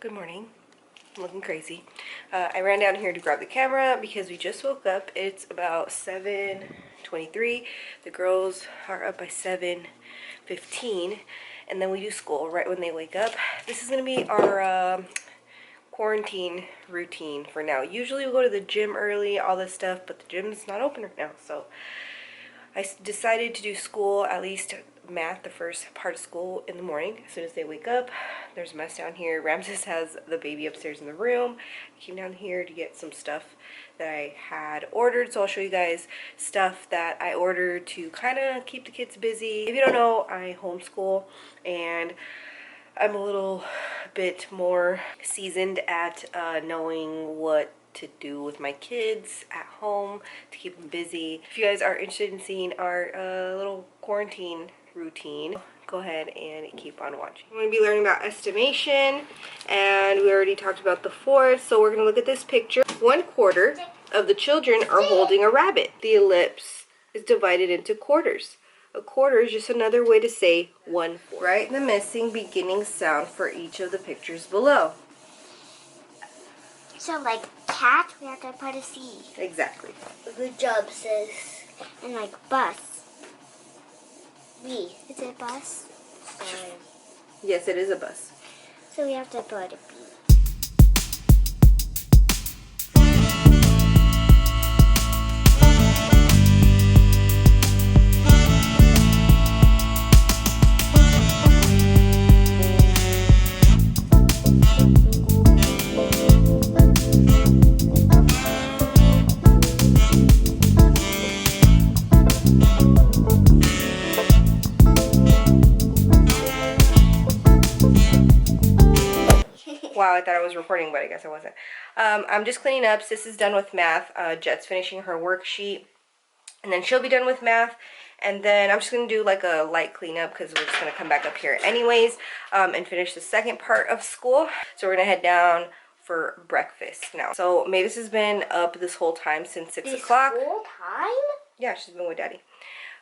Good morning. I'm looking crazy. I ran down here to grab the camera because we just woke up. It's about 7:23. The girls are up by 7:15, and then we do school right when they wake up. This is going to be our quarantine routine for now. Usually we go to the gym early, all this stuff, but the gym's not open right now, so I decided to do school, at least math, the first part of school in the morning. As soon as they wake up, there's a mess down here. Ramses has the baby upstairs in the room. I came down here to get some stuff that I had ordered, so I'll show you guys stuff that I ordered to kind of keep the kids busy. If you don't know, I homeschool, and I'm a little bit more seasoned at knowing what to do with my kids at home to keep them busy. If you guys are interested in seeing our little quarantine routine, go ahead and keep on watching. I'm going to be learning about estimation, and we already talked about the fourth, so we're going to look at this picture. 1/4 of the children are holding a rabbit. The ellipse is divided into quarters. A quarter is just another way to say 1/4. Write the missing beginning sound for each of the pictures below. So like cat, we have to put a C. Exactly. Good job, sis. And like bus. B. Is it bus? Yes, it is a bus. So we have to put a B. Wow, I thought I was recording, but I guess I wasn't. I'm just cleaning up. Sis is done with math. Jet's finishing her worksheet, and then she'll be done with math. And then I'm just going to do like a light cleanup because we're just going to come back up here anyways and finish the second part of school. So we're going to head down for breakfast now. So Mavis has been up this whole time since 6 o'clock. This whole time? Yeah, she's been with Daddy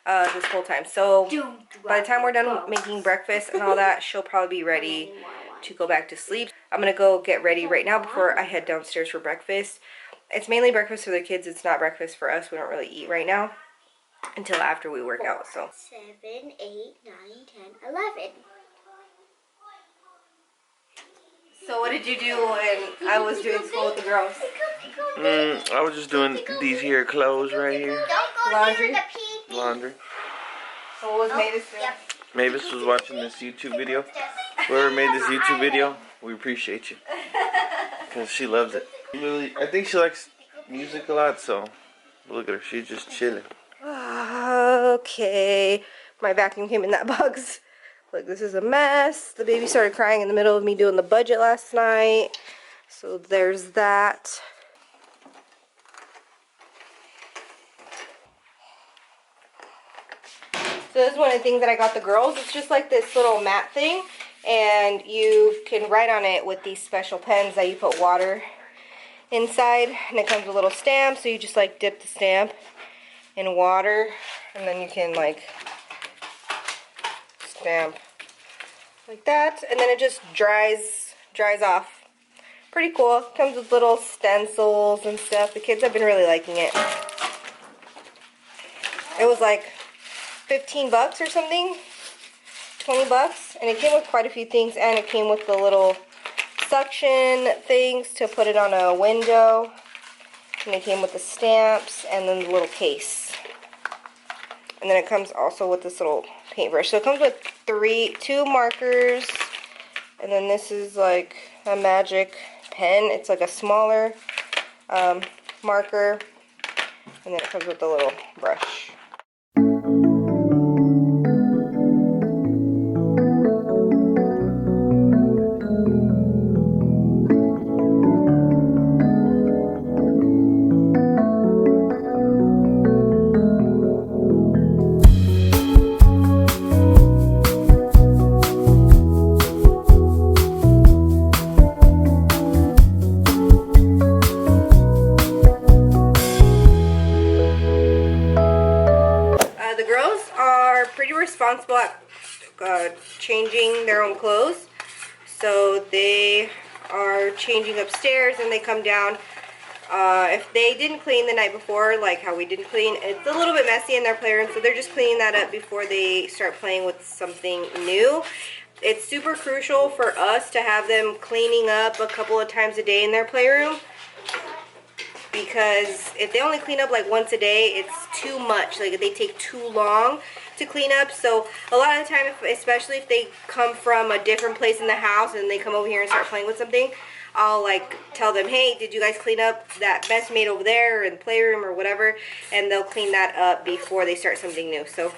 this whole time. So by the time we're done making breakfast and all that, she'll probably be ready to go back to sleep. I'm gonna go get ready right now before I head downstairs for breakfast. It's mainly breakfast for the kids. It's not breakfast for us. We don't really eat right now until after we work out. So 7, 8, 9, 10, 11. So what did you do when I was doing school with the girls? I was just doing these here clothes right here. laundry. Laundry. So what was Mavis doing? Mavis was watching this YouTube video. Whoever made this YouTube video, we appreciate you. Because she loves it. Really, I think she likes music a lot, so look at her. She's just chilling. Okay. My vacuum came in that box. Look, this is a mess. The baby started crying in the middle of me doing the budget last night. So there's that. So this is one of the things that I got the girls. It's just like this little mat thing, and you can write on it with these special pens that you put water inside, and it comes with a little stamp, so you just like dip the stamp in water, and then you can like stamp like that, and then it just dries off. Pretty cool. Comes with little stencils and stuff. The kids have been really liking it. It was like 15 bucks or something, 20 bucks, and it came with quite a few things, and it came with the little suction things to put it on a window, and it came with the stamps and then the little case, and then it comes also with this little paintbrush. So it comes with two markers, and then this is like a magic pen. It's like a smaller marker, and then it comes with the little brush. Responsible at changing their own clothes, so they are changing upstairs and they come down. If they didn't clean the night before, like how we didn't clean, it's a little bit messy in their playroom, so they're just cleaning that up before they start playing with something new. It's super crucial for us to have them cleaning up a couple of times a day in their playroom, because if they only clean up like once a day, it's too much. Like, they take too long to clean up. So a lot of the time, especially if they come from a different place in the house and they come over here and start playing with something, I'll like tell them, hey, did you guys clean up that mess made over there in the playroom or whatever, and they'll clean that up before they start something new. So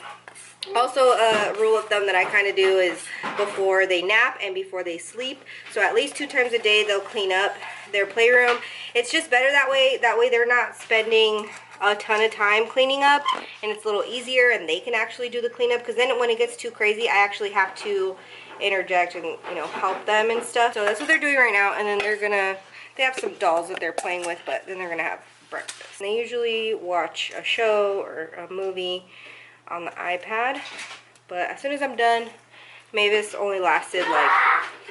also a rule of thumb that I kind of do is before they nap and before they sleep. So at least 2 times a day they'll clean up their playroom. It's just better that way. That way they're not spending a ton of time cleaning up, and it's a little easier and they can actually do the cleanup, because then when it gets too crazy, I actually have to interject and, you know, help them and stuff. So that's what they're doing right now, and then they have some dolls that they're playing with, but then they're gonna have breakfast. And they usually watch a show or a movie on the iPad, but as soon as I'm done, Mavis only lasted like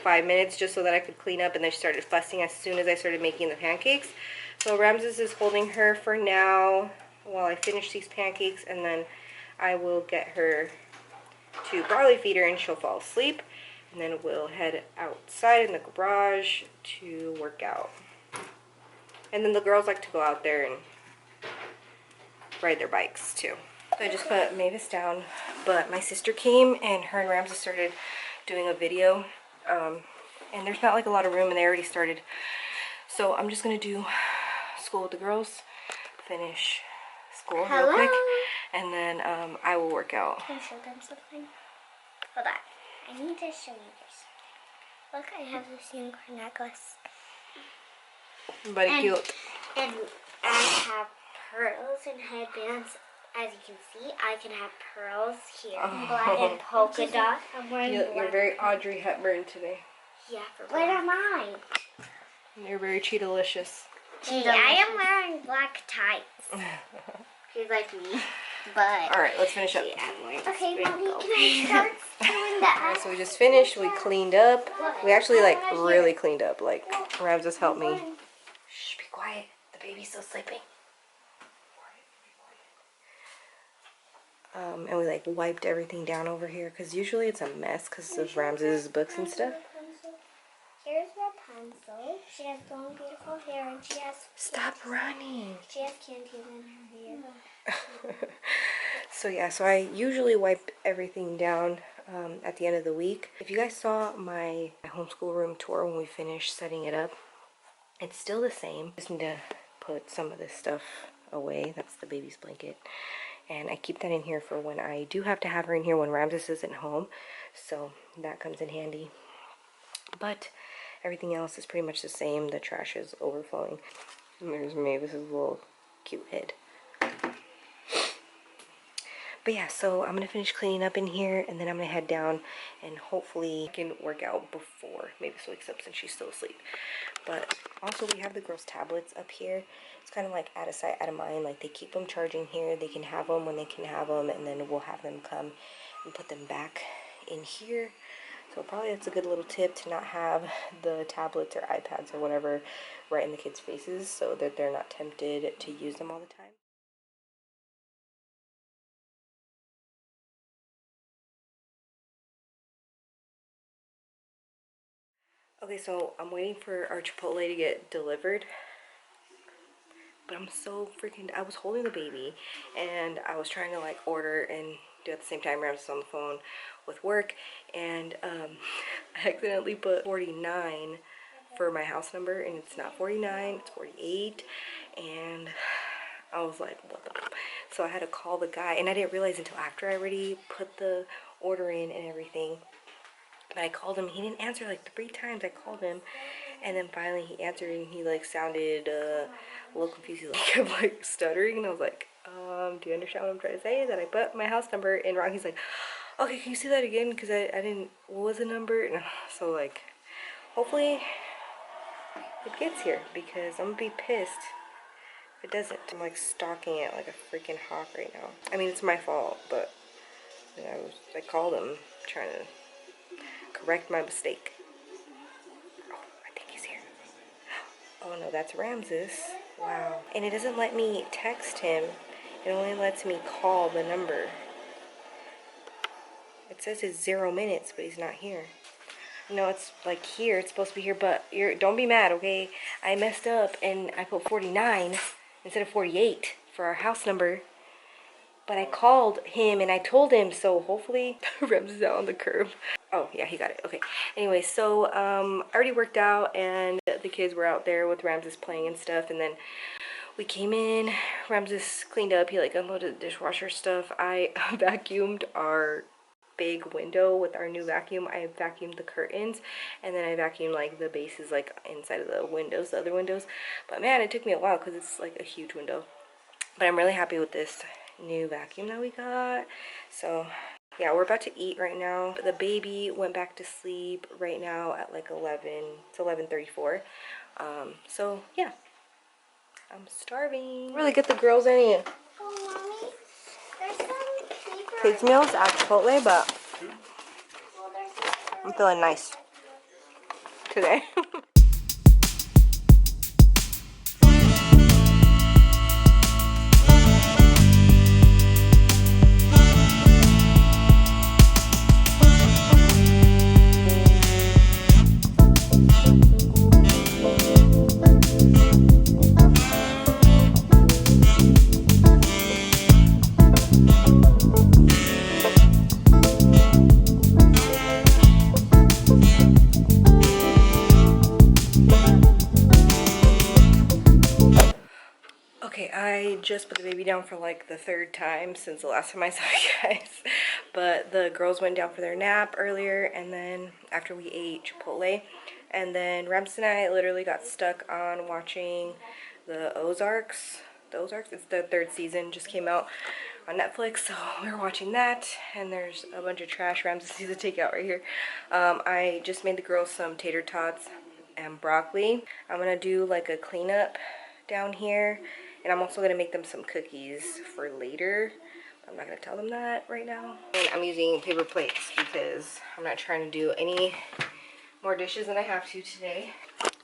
5 minutes just so that I could clean up, and they started fussing as soon as I started making the pancakes. So Ramses is holding her for now while I finish these pancakes, and then I will get her to barley feed her and she'll fall asleep, and then we'll head outside in the garage to work out. And then the girls like to go out there and ride their bikes too. So I just put Mavis down, but my sister came and her and Ramses started doing a video, and there's not like a lot of room and they already started. So I'm just gonna do school with the girls, finish school real quick, and then I will work out. Can I show them something? Hold on. I need to show you this. Look, I have this unicorn necklace. Very cute. And I have pearls and headbands. As you can see, I can have pearls here. Black and polka dot. I'm wearing black. You're very Audrey Hepburn today. Yeah, for what am I? You're very Cheetalicious. Gee, I am wearing black tights. She's like me. But all right, let's finish up. Okay, Mommy, can I start doing that? Alright, so we just finished. We cleaned up. We actually like really cleaned up. Like, Ramses helped me. Shh, be quiet. The baby's still sleeping. And we like wiped everything down over here, because usually it's a mess because of Ramses' books and stuff. Here's Rapunzel. She has long, beautiful hair, and she has... Stop running. She has candies in her hair. So yeah, so I usually wipe everything down at the end of the week. If you guys saw my homeschool room tour when we finished setting it up, it's still the same. Just need to put some of this stuff away. That's the baby's blanket. And I keep that in here for when I do have to have her in here when Ramses isn't home. So that comes in handy. But everything else is pretty much the same. The trash is overflowing. And there's Mavis's little cute head. But yeah, so I'm going to finish cleaning up in here, and then I'm going to head down and hopefully I can work out before Mavis wakes up since she's still asleep. But also we have the girls' tablets up here. It's kind of like out of sight, out of mind. Like, they keep them charging here. They can have them when they can have them, and then we'll have them come and put them back in here. So probably that's a good little tip, to not have the tablets or iPads or whatever right in the kids' faces, so that they're not tempted to use them all the time. Okay, so I'm waiting for our Chipotle to get delivered. But I'm so freaking... I was holding the baby, and I was trying to, like, order and do at the same time. Ramses on the phone with work, and I accidentally put 49 for my house number, and it's not 49, it's 48, and I was like, what the... So I had to call the guy, and I didn't realize until after I already put the order in and everything. But I called him, he didn't answer like 3 times. I called him, and then finally he answered, and he like sounded a little confused. He like, kept like stuttering, and I was like, do you understand what I'm trying to say? That I put my house number in wrong. He's like, okay, can you say that again? Because I didn't, what was the number? And so like, hopefully it gets here, because I'm gonna be pissed if it doesn't. I'm like stalking it like a freaking hawk right now. I mean, it's my fault, but you know, I called him trying to correct my mistake. Oh, I think he's here. Oh no, that's Ramses. Wow. And it doesn't let me text him. It only lets me call the number. It says it's 0 minutes, but he's not here. No, it's like here. It's supposed to be here, but don't be mad, okay? I messed up and I put 49 instead of 48 for our house number. But I called him and I told him, so hopefully Ramses is out on the curb. Oh, yeah, he got it. Okay. Anyway, so I already worked out and the kids were out there with Ramses playing and stuff. And then we came in. Ramses cleaned up. He like unloaded the dishwasher stuff. I vacuumed our big window with our new vacuum. I vacuumed the curtains and then I vacuumed like the bases like inside of the windows, the other windows. But man, it took me a while because it's like a huge window. But I'm really happy with this new vacuum that we got. So yeah, we're about to eat right now. The baby went back to sleep right now at like 11. It's 11:34. So yeah, I'm starving. Really get the girls in here. Oh, Mommy, there's some paper. Kids meals at Chipotle, but Well, there's I'm feeling nice today. Okay, I just put the baby down for like the 3rd time since the last time I saw you guys. But the girls went down for their nap earlier, and then after we ate Chipotle, and then Ramses and I literally got stuck on watching the Ozarks. It's the 3rd season, just came out on Netflix, so we were watching that. And there's a bunch of trash Ramses needs to take out right here. I just made the girls some tater tots and broccoli. I'm gonna do like a cleanup down here. And I'm also going to make them some cookies for later. I'm not going to tell them that right now. And I'm using paper plates because I'm not trying to do any more dishes than I have to today.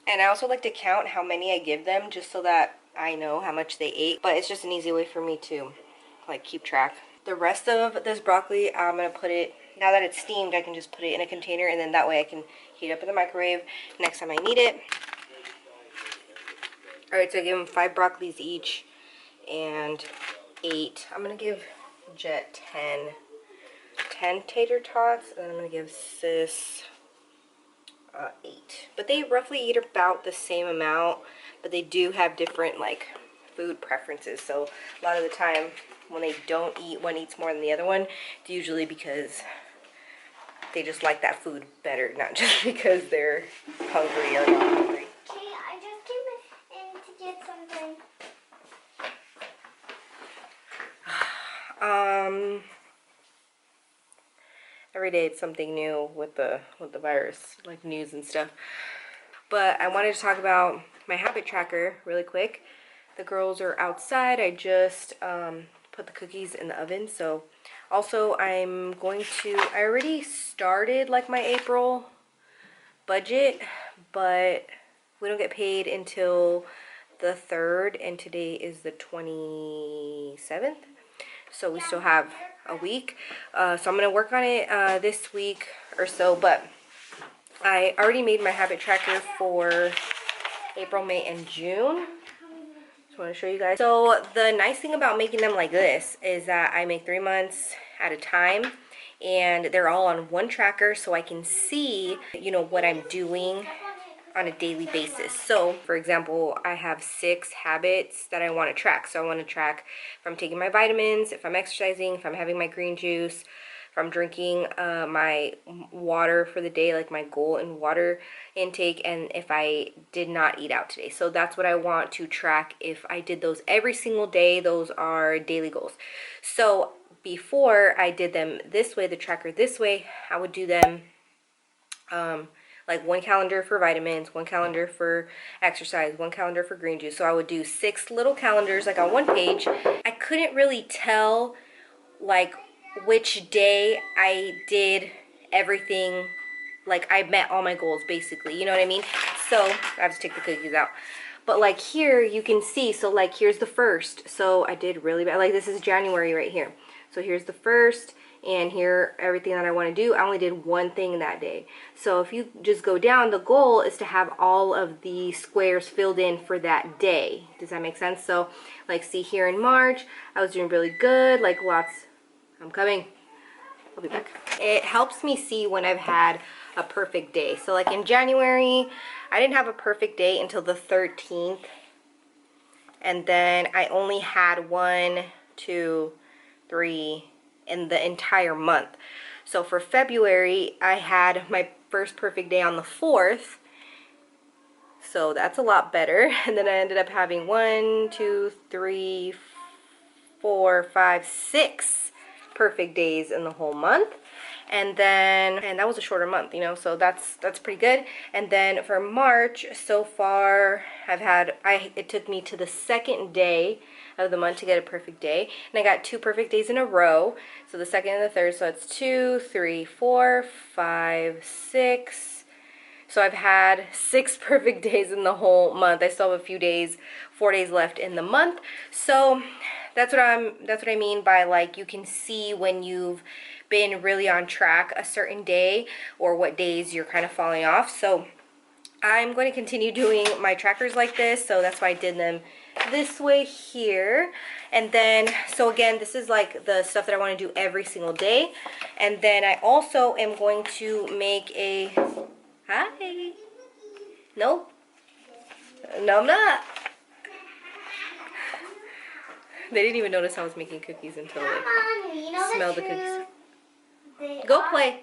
And I also like to count how many I give them just so that I know how much they ate. But it's just an easy way for me to like keep track. The rest of this broccoli, I'm going to put it, now that it's steamed, I can just put it in a container. And then that way I can heat it up in the microwave next time I need it. Alright, so I give them 5 broccolis each and 8. I'm going to give Jet 10 tater tots, and I'm going to give Sis 8. But they roughly eat about the same amount, but they do have different like food preferences. So a lot of the time when they don't eat, one eats more than the other one, it's usually because they just like that food better, not just because they're hungry or not hungry. I just came in to get something. Every day it's something new with the virus, like news and stuff. But I wanted to talk about my habit tracker really quick. The girls are outside. I just put the cookies in the oven. So also I already started like my April budget, but we don't get paid until the 3rd, and today is the 27th. So we still have a week. So I'm going to work on it this week or so. But I already made my habit tracker for April, May, and June. Just want to show you guys. So the nice thing about making them like this is that I make 3 months at a time. And they're all on one tracker, so I can see, you know, what I'm doing on a daily basis. So for example, I have 6 habits that I want to track. So I want to track if I'm taking my vitamins, if I'm exercising, if I'm having my green juice, if I'm drinking my water for the day, like my goal in water intake, and if I did not eat out today. So that's what I want to track. If I did those every single day, those are daily goals. So before I did them this way, the tracker this way, I would do them like 1 calendar for vitamins, 1 calendar for exercise, 1 calendar for green juice. So I would do 6 little calendars like on one page. I couldn't really tell like which day I did everything, like I met all my goals basically, you know what I mean? So I have to take the cookies out. But like here you can see, so like here's the first. So I did really bad. Like this is January right here. So here's the first, and here everything that I want to do. I only did one thing that day. So if you just go down, the goal is to have all of the squares filled in for that day. Does that make sense? So like see here in March, I was doing really good, like lots. I'm coming. I'll be back. It helps me see when I've had a perfect day. So like in January, I didn't have a perfect day until the 13th. And then I only had 1, 2, 3 in the entire month. So for February, I had my first perfect day on the 4th. So that's a lot better. And then I ended up having 1, 2, 3, 4, 5, 6 perfect days in the whole month. And that was a shorter month, you know, so that's pretty good. And then for March, so far it took me to the 2nd day of the month to get a perfect day, and I got 2 perfect days in a row. So the 2nd and the 3rd, so that's 2, 3, 4, 5, 6. So I've had 6 perfect days in the whole month. I still have a few days, 4 days left in the month. So that's what I mean by like you can see when you've been really on track a certain day or what days you're kind of falling off. So I'm going to continue doing my trackers like this. So that's why I did them this way here. And then, so again, this is like the stuff that I want to do every single day. And then I also am going to make a, hi, no, no I'm not. They didn't even notice I was making cookies until they smelled the cookies. Go play.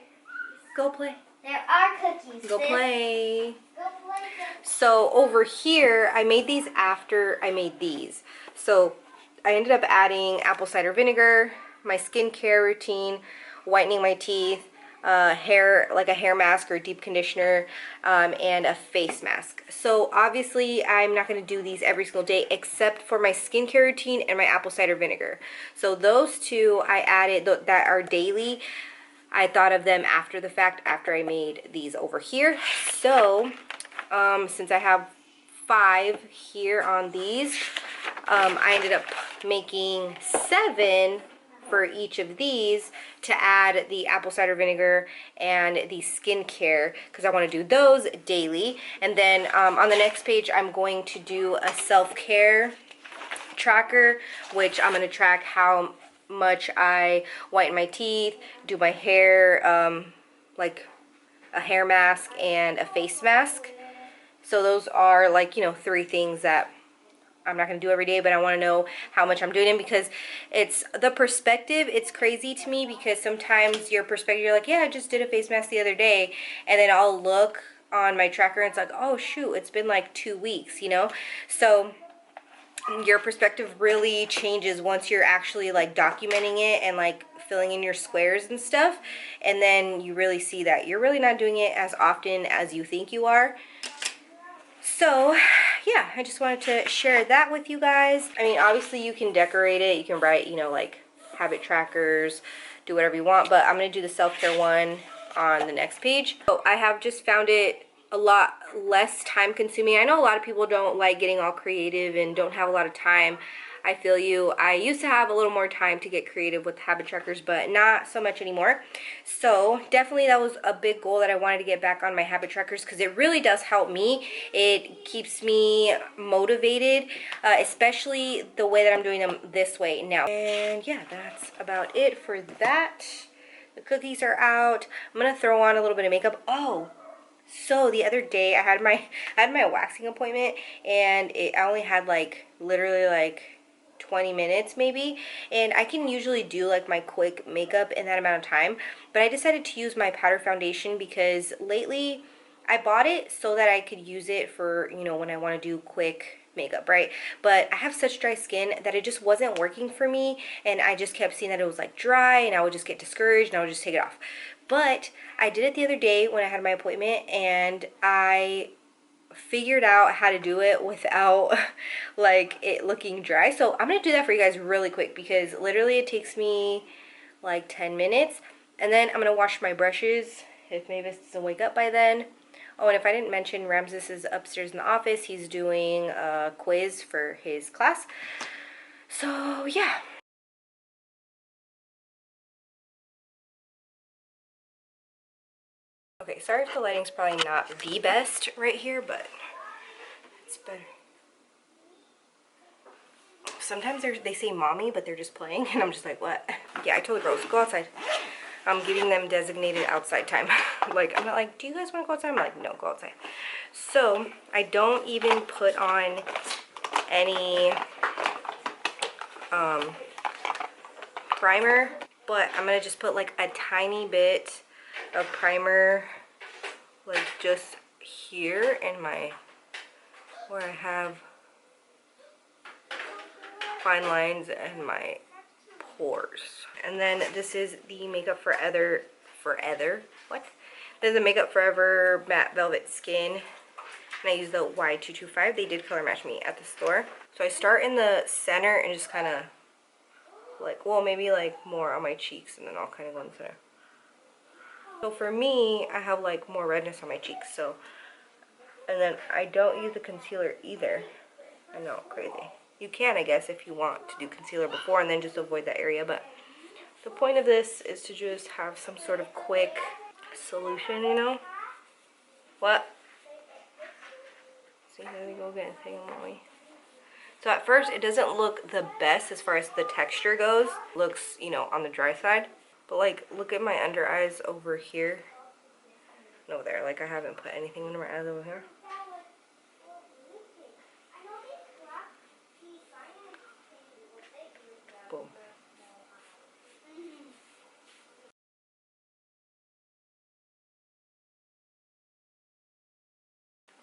Go play. There are cookies. Go play. Go play. So over here, I made these after I made these. So I ended up adding apple cider vinegar, my skincare routine, whitening my teeth, hair, like a hair mask or deep conditioner, and a face mask. So obviously I'm not going to do these every single day except for my skincare routine and my apple cider vinegar. So those two I added that are daily. I thought of them after the fact, after I made these over here. So since I have 5 here on these, I ended up making 7 for each of these to add the apple cider vinegar and the skincare, because I want to do those daily. And then on the next page, I'm going to do a self-care tracker, which I'm going to track how much I whiten my teeth, do my hair, like a hair mask and a face mask. So those are like, you know, 3 things that I'm not going to do every day, but I want to know how much I'm doing it, because it's the perspective. It's crazy to me because sometimes your perspective, you're like, yeah, I just did a face mask the other day, and then I'll look on my tracker and it's like, oh shoot, it's been like 2 weeks, you know? So your perspective really changes once you're actually like documenting it and like filling in your squares and stuff, and then you really see that you're really not doing it as often as you think you are. So yeah, I just wanted to share that with you guys. I mean, obviously you can decorate it, you can write, you know, like habit trackers, do whatever you want, but I'm going to do the self-care one on the next page. So I have just found it a lot less time consuming. I know a lot of people don't like getting all creative and don't have a lot of time. I feel you. I used to have a little more time to get creative with habit trackers, but not so much anymore. So definitely that was a big goal, that I wanted to get back on my habit trackers, because it really does help me. It keeps me motivated, especially the way that I'm doing them this way now. And yeah, that's about it for that. The cookies are out. I'm gonna throw on a little bit of makeup. Oh, so the other day I had my waxing appointment, and I only had like literally like 20 minutes maybe, and I can usually do like my quick makeup in that amount of time, but I decided to use my powder foundation because lately I bought it so that I could use it for, you know, when I want to do quick makeup, right? But I have such dry skin that it just wasn't working for me, and I just kept seeing that it was like dry, and I would just get discouraged and I would just take it off. But I did it the other day when I had my appointment, and I figured out how to do it without like it looking dry. So I'm gonna do that for you guys really quick, because literally it takes me like 10 minutes, and then I'm gonna wash my brushes if Mavis doesn't wake up by then. Oh, and if I didn't mention, Ramses is upstairs in the office. He's doing a quiz for his class. So, yeah. Okay, sorry if the lighting's probably not the best right here, but it's better. Sometimes they say mommy, but they're just playing, and I'm just like, what? Yeah, I told the girls, go outside. I'm giving them designated outside time. Like, I'm not like, do you guys want to go outside? I'm like, no, go outside. So, I don't even put on any primer, but I'm going to just put like a tiny bit of primer, like just here in my, where I have fine lines and my pores. And then this is the Makeup Forever, what? This is the Makeup Forever Matte Velvet Skin, and I use the Y225. They did color match me at the store. So I start in the center and just kind of like, well, maybe like more on my cheeks, and then I'll kind of go in the center. So for me, I have like more redness on my cheeks, so, and then I don't use the concealer either. I know, crazy. You can, I guess, if you want to do concealer before and then just avoid that area, but the point of this is to just have some sort of quick solution, you know? What? See, there we go again, taking mommy. So at first, it doesn't look the best as far as the texture goes. Looks, you know, on the dry side. But like, look at my under eyes over here. And over there, like I haven't put anything under my eyes over here. Boom.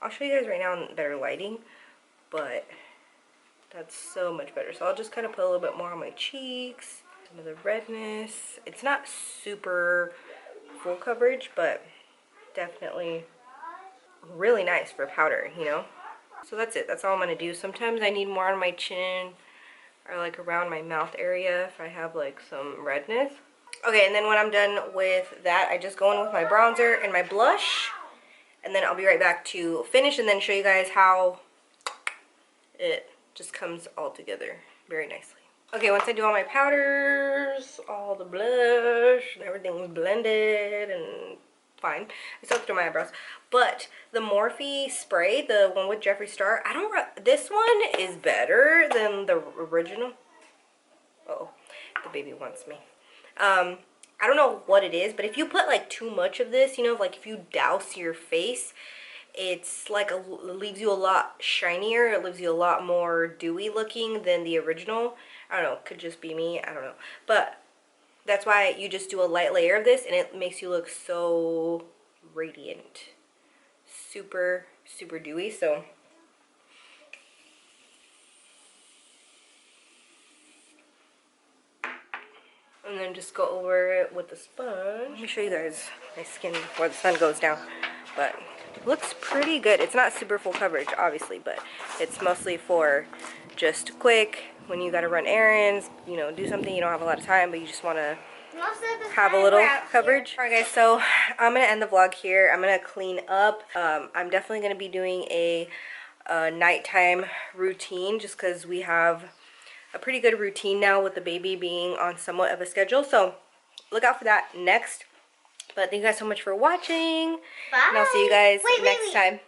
I'll show you guys right now in better lighting, but that's so much better. So I'll just kind of put a little bit more on my cheeks, some of the redness. It's not super full coverage, but definitely really nice for powder, you know? So that's it. That's all I'm going to do. Sometimes I need more on my chin or like around my mouth area if I have like some redness. Okay, and then when I'm done with that, I just go in with my bronzer and my blush. And then I'll be right back to finish and then show you guys how it just comes all together very nicely. Okay, once I do all my powders, all the blush, and everything's blended and fine. I still have to do my eyebrows. But the Morphe spray, the one with Jeffree Star, this one is better than the original. Uh-oh, the baby wants me. I don't know what it is, but if you put like too much of this, you know, like if you douse your face, it's like it leaves you a lot shinier. It leaves you a lot more dewy looking than the original. I don't know, could just be me, I don't know. But that's why you just do a light layer of this and it makes you look so radiant. Super, super dewy, so. And then just go over it with the sponge. Let me show you guys my skin before the sun goes down. But it looks pretty good. It's not super full coverage, obviously, but it's mostly for just quick, when you gotta run errands, you know, do something you don't have a lot of time, but you just wanna have a little coverage. Alright guys, so I'm gonna end the vlog here. I'm gonna clean up. I'm definitely gonna be doing a nighttime routine just because we have a pretty good routine now with the baby being on somewhat of a schedule. So look out for that next. But thank you guys so much for watching. Bye. And I'll see you guys next time.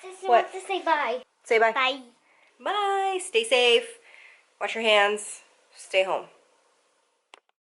Sister What? wants to say bye. Say bye. Bye. Bye. Stay safe. Wash your hands. Stay home.